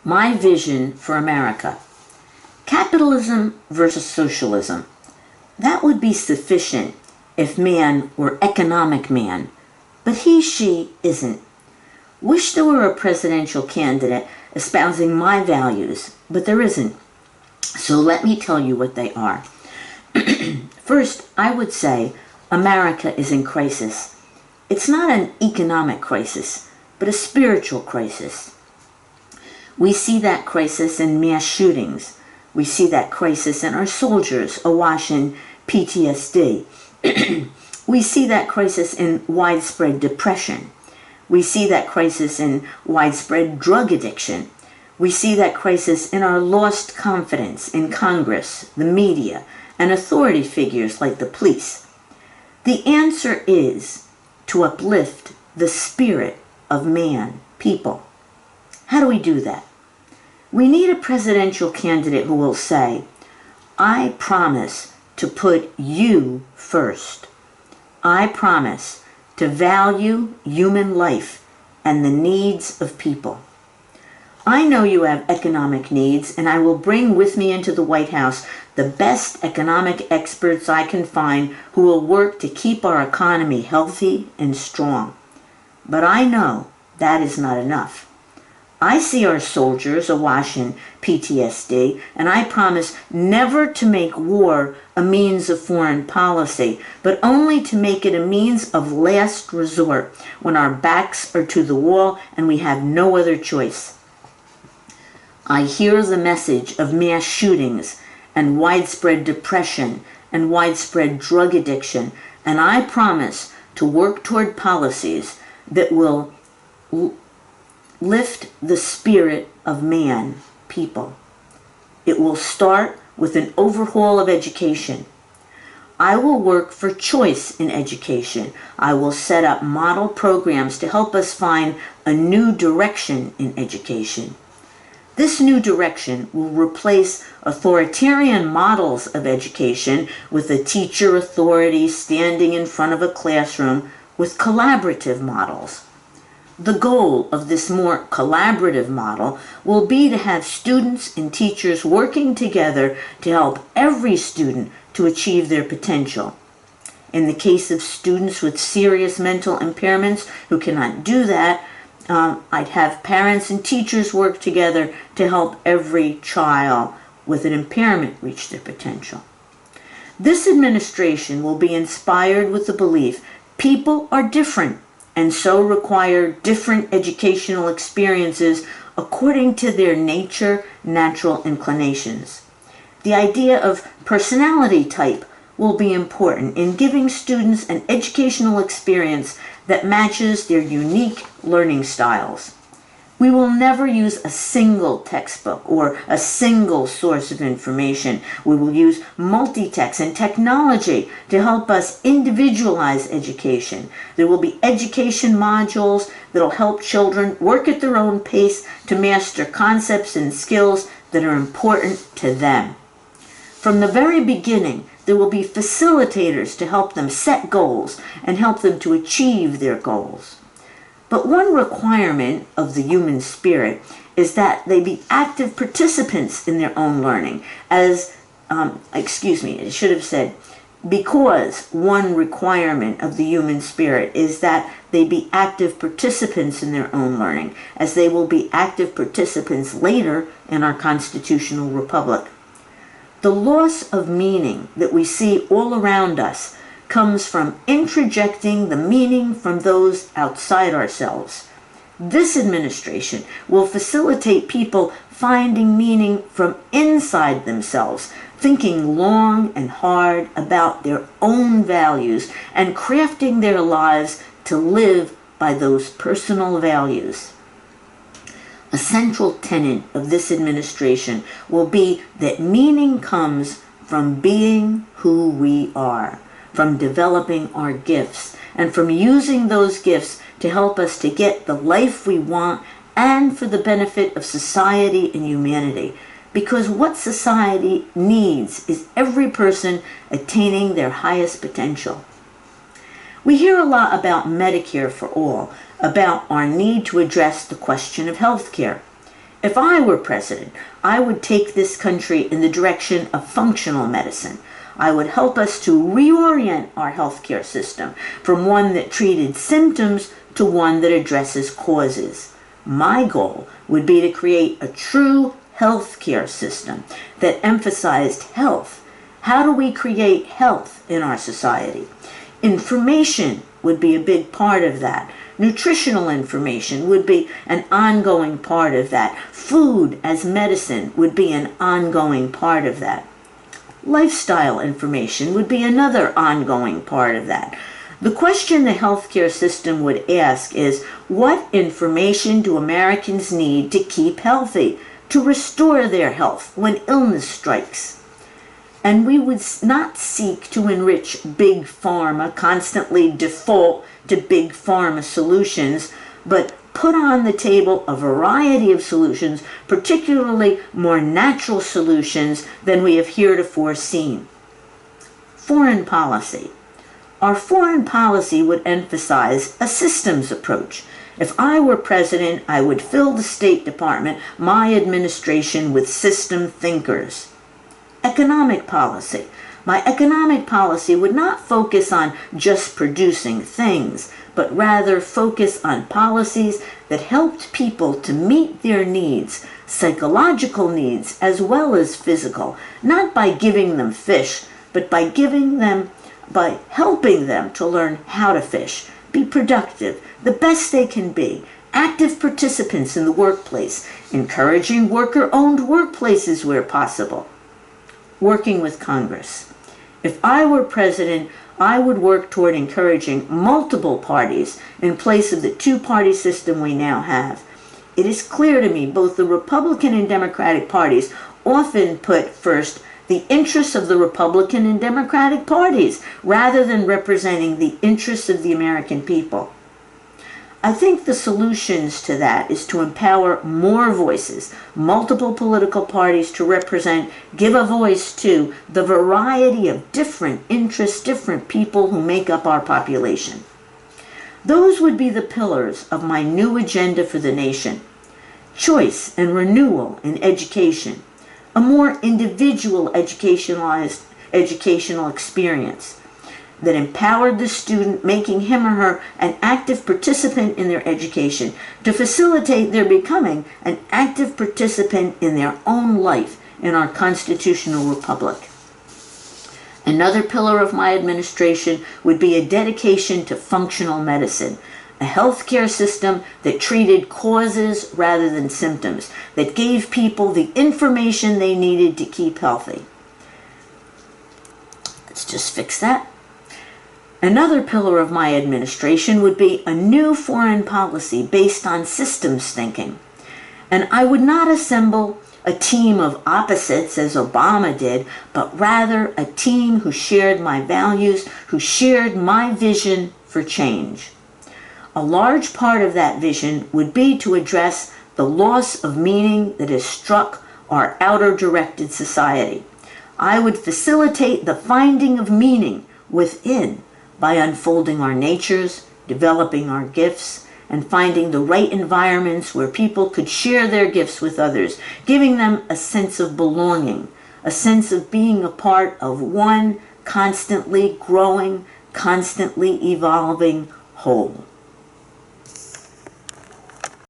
My vision for America. Capitalism versus socialism. That would be sufficient if man were economic man, but she isn't. Wish there were a presidential candidate espousing my values, but there isn't. So let me tell you what they are. First, I would say America is in crisis. It's not an economic crisis, but a spiritual crisis. We see that crisis in mass shootings. We see that crisis in our soldiers awash in PTSD. We see that crisis in widespread depression. We see that crisis in widespread drug addiction. We see that crisis in our lost confidence in Congress, the media, and authority figures like the police. The answer is to uplift the spirit of man, people. How do we do that? We need a presidential candidate who will say, I promise to put you first. I promise to value human life and the needs of people. I know you have economic needs, and I will bring with me into the White House the best economic experts I can find who will work to keep our economy healthy and strong. But I know that is not enough. I see our soldiers awash in PTSD, and I promise never to make war a means of foreign policy, but only to make it a means of last resort when our backs are to the wall and we have no other choice. I hear the message of mass shootings and widespread depression and widespread drug addiction, and I promise to work toward policies that will lift the spirit of man, people. It will start with an overhaul of education. I will work for choice in education. I will set up model programs to help us find a new direction in education. This new direction will replace authoritarian models of education with a teacher authority standing in front of a classroom with collaborative models. The goal of this more collaborative model will be to have students and teachers working together to help every student to achieve their potential. In the case of students with serious mental impairments who cannot do that, I'd have parents and teachers work together to help every child with an impairment reach their potential. This administration will be inspired with the belief people are different and so require different educational experiences according to their nature, natural inclinations. The idea of personality type will be important in giving students an educational experience that matches their unique learning styles. We will never use a single textbook or a single source of information. We will use multi-text and technology to help us individualize education. There will be education modules that will help children work at their own pace to master concepts and skills that are important to them. From the very beginning, there will be facilitators to help them set goals and help them to achieve their goals. But one requirement of the human spirit is that they be active participants in their own learning. Because one requirement of the human spirit is that they be active participants in their own learning, as they will be active participants later in our constitutional republic. The loss of meaning that we see all around us comes from introjecting the meaning from those outside ourselves. This administration will facilitate people finding meaning from inside themselves, thinking long and hard about their own values and crafting their lives to live by those personal values. A central tenet of this administration will be that meaning comes from being who we are, from developing our gifts, and from using those gifts to help us to get the life we want and for the benefit of society and humanity. Because what society needs is every person attaining their highest potential. We hear a lot about Medicare for all, about our need to address the question of health care. If I were president, I would take this country in the direction of functional medicine. I would help us to reorient our healthcare system from one that treated symptoms to one that addresses causes. My goal would be to create a true healthcare system that emphasized health. How do we create health in our society? Information would be a big part of that. Nutritional information would be an ongoing part of that. Food as medicine would be an ongoing part of that. Lifestyle information would be another ongoing part of that. The question the healthcare system would ask is, what information do Americans need to keep healthy, to restore their health when illness strikes? And we would not seek to enrich big pharma, constantly default to big pharma solutions, but put on the table a variety of solutions, particularly more natural solutions than we have heretofore seen. Foreign policy. Our foreign policy would emphasize a systems approach. If I were president, I would fill the State Department, my administration, with system thinkers. Economic policy. My economic policy would not focus on just producing things, but rather focus on policies that helped people to meet their needs, psychological needs as well as physical, not by giving them fish, but by helping them to learn how to fish, be productive, the best they can be, active participants in the workplace, encouraging worker-owned workplaces where possible. Working with Congress. If I were president, I would work toward encouraging multiple parties in place of the two-party system we now have. It is clear to me both the Republican and Democratic parties often put first the interests of the Republican and Democratic parties rather than representing the interests of the American people. I think the solutions to that is to empower more voices, multiple political parties to represent, give a voice to the variety of different interests, different people who make up our population. Those would be the pillars of my new agenda for the nation. Choice and renewal in education, a more individual educational experience that empowered the student, making him or her an active participant in their education, to facilitate their becoming an active participant in their own life in our constitutional republic. Another pillar of my administration would be a dedication to functional medicine, a healthcare system that treated causes rather than symptoms, that gave people the information they needed to keep healthy. Let's just fix that. Another pillar of my administration would be a new foreign policy based on systems thinking. And I would not assemble a team of opposites as Obama did, but rather a team who shared my values, who shared my vision for change. A large part of that vision would be to address the loss of meaning that has struck our outer-directed society. I would facilitate the finding of meaning within by unfolding our natures, developing our gifts, and finding the right environments where people could share their gifts with others, giving them a sense of belonging, a sense of being a part of one constantly growing, constantly evolving whole.